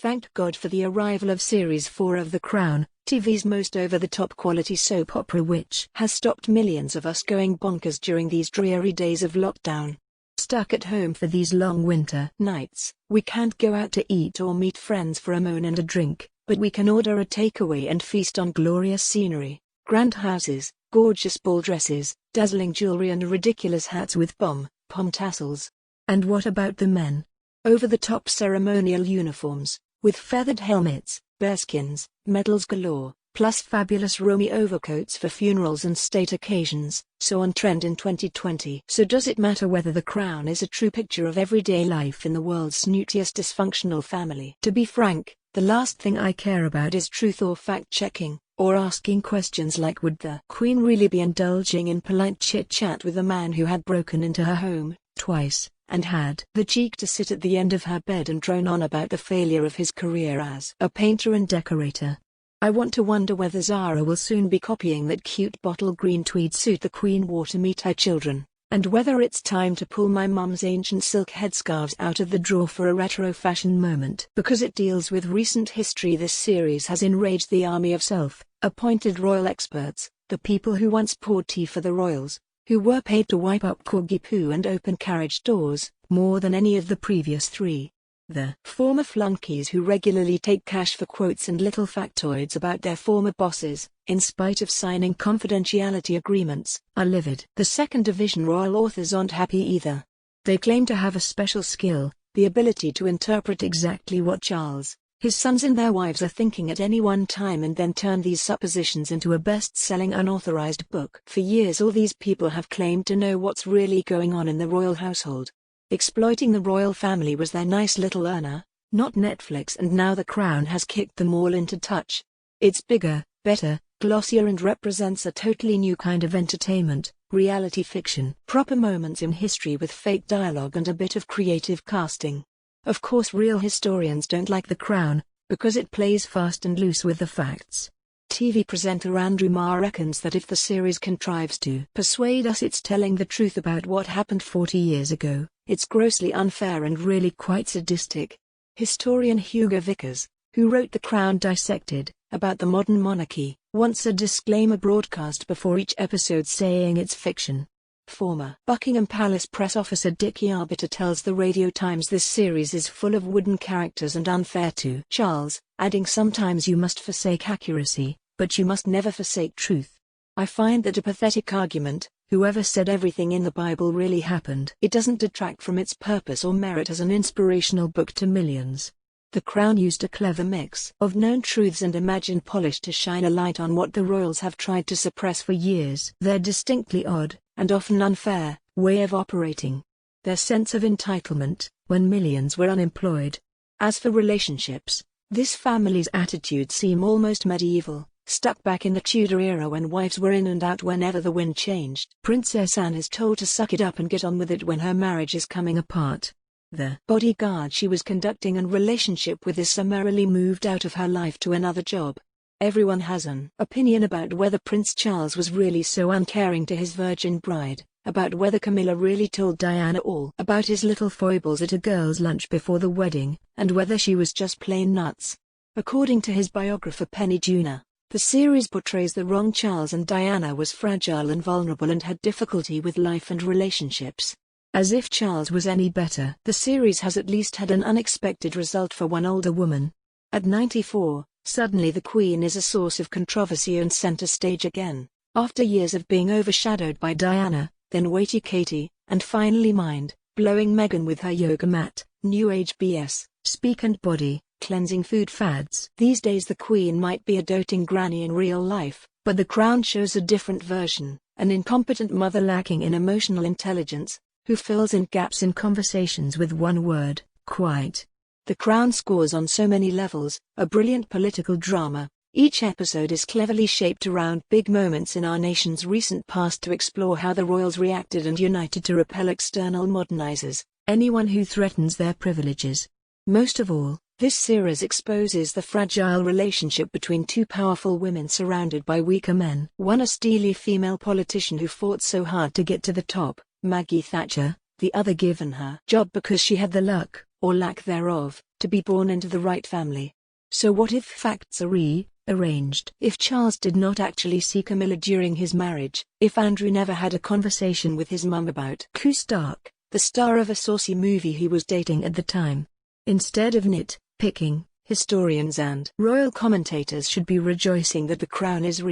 Thank God for the arrival of Series 4 of The Crown, TV's most over-the-top quality soap opera which has stopped millions of us going bonkers during these dreary days of lockdown. Stuck at home for these long winter nights, we can't go out to eat or meet friends for a moan and a drink, but we can order a takeaway and feast on glorious scenery, grand houses, gorgeous ball dresses, dazzling jewelry and ridiculous hats with pom tassels. And what about the men? Over-the-top ceremonial uniforms, with feathered helmets, bearskins, medals galore, plus fabulous Romy overcoats for funerals and state occasions, so on trend in 2020. So does it matter whether The Crown is a true picture of everyday life in the world's snootiest dysfunctional family? To be frank, the last thing I care about is truth or fact-checking, or asking questions like would the Queen really be indulging in polite chit-chat with a man who had broken into her home, twice, and had the cheek to sit at the end of her bed and drone on about the failure of his career as a painter and decorator. I want to wonder whether Zara will soon be copying that cute bottle green tweed suit the Queen wore to meet her children, and whether it's time to pull my mum's ancient silk headscarves out of the drawer for a retro fashion moment. Because it deals with recent history, this series has enraged the army of self-appointed royal experts, the people who once poured tea for the royals, who were paid to wipe up corgi poo and open carriage doors, more than any of the previous three. The former flunkies who regularly take cash for quotes and little factoids about their former bosses, in spite of signing confidentiality agreements, are livid. The second division royal authors aren't happy either. They claim to have a special skill, the ability to interpret exactly what Charles, his sons and their wives are thinking at any one time and then turn these suppositions into a best-selling unauthorized book. For years all these people have claimed to know what's really going on in the royal household. Exploiting the royal family was their nice little earner, not Netflix, and now The Crown has kicked them all into touch. It's bigger, better, glossier and represents a totally new kind of entertainment, reality fiction. Proper moments in history with fake dialogue and a bit of creative casting. Of course real historians don't like The Crown, because it plays fast and loose with the facts. TV presenter Andrew Marr reckons that if the series contrives to persuade us it's telling the truth about what happened 40 years ago, it's grossly unfair and really quite sadistic. Historian Hugo Vickers, who wrote The Crown Dissected, about the modern monarchy, wants a disclaimer broadcast before each episode saying it's fiction. Former Buckingham Palace press officer Dickie Arbiter tells the Radio Times this series is full of wooden characters and unfair to Charles, adding sometimes you must forsake accuracy, but you must never forsake truth. I find that a pathetic argument. Whoever said everything in the Bible really happened? It doesn't detract from its purpose or merit as an inspirational book to millions. The Crown used a clever mix of known truths and imagined polish to shine a light on what the royals have tried to suppress for years. Their distinctly odd, and often unfair, way of operating. Their sense of entitlement, when millions were unemployed. As for relationships, this family's attitudes seem almost medieval, stuck back in the Tudor era when wives were in and out whenever the wind changed. Princess Anne is told to suck it up and get on with it when her marriage is coming apart. The bodyguard she was conducting a relationship with is summarily moved out of her life to another job. Everyone has an opinion about whether Prince Charles was really so uncaring to his virgin bride, about whether Camilla really told Diana all about his little foibles at a girls' lunch before the wedding, and whether she was just plain nuts. According to his biographer Penny Junor, the series portrays the wrong Charles, and Diana was fragile and vulnerable and had difficulty with life and relationships. As if Charles was any better. The series has at least had an unexpected result for one older woman. At 94, suddenly the Queen is a source of controversy and center stage again, after years of being overshadowed by Diana, then weighty Katie, and finally mind-blowing Meghan with her yoga mat, new age BS, speak and body, cleansing food fads. These days the Queen might be a doting granny in real life, but The Crown shows a different version, an incompetent mother lacking in emotional intelligence, who fills in gaps in conversations with one word, quiet. The Crown scores on so many levels, a brilliant political drama. Each episode is cleverly shaped around big moments in our nation's recent past to explore how the royals reacted and united to repel external modernizers, anyone who threatens their privileges. Most of all, this series exposes the fragile relationship between two powerful women surrounded by weaker men. One a steely female politician who fought so hard to get to the top, Maggie Thatcher, the other given her job because she had the luck, or lack thereof, to be born into the right family. So what if facts are rearranged? If Charles did not actually see Camilla during his marriage, if Andrew never had a conversation with his mum about Stark, the star of a saucy movie he was dating at the time. Instead of nitpicking, historians and royal commentators should be rejoicing that The Crown is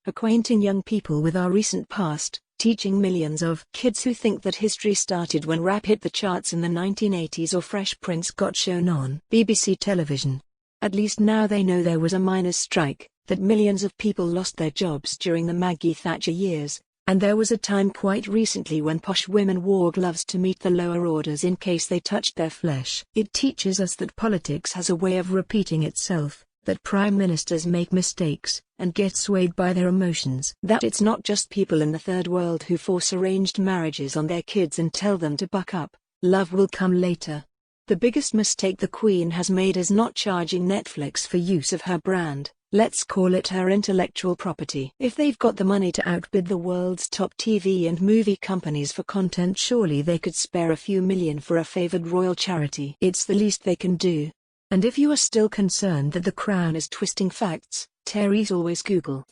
acquainting young people with our recent past, teaching millions of kids who think that history started when rap hit the charts in the 1980s or Fresh Prince got shown on BBC television. At least now they know there was a miners' strike, that millions of people lost their jobs during the Maggie Thatcher years, and there was a time quite recently when posh women wore gloves to meet the lower orders in case they touched their flesh. It teaches us that politics has a way of repeating itself, that prime ministers make mistakes, and get swayed by their emotions. That it's not just people in the third world who force arranged marriages on their kids and tell them to buck up, love will come later. The biggest mistake the Queen has made is not charging Netflix for use of her brand, let's call it her intellectual property. If they've got the money to outbid the world's top TV and movie companies for content, surely they could spare a few million for a favored royal charity. It's the least they can do. And if you are still concerned that The Crown is twisting facts, Terry's always Google.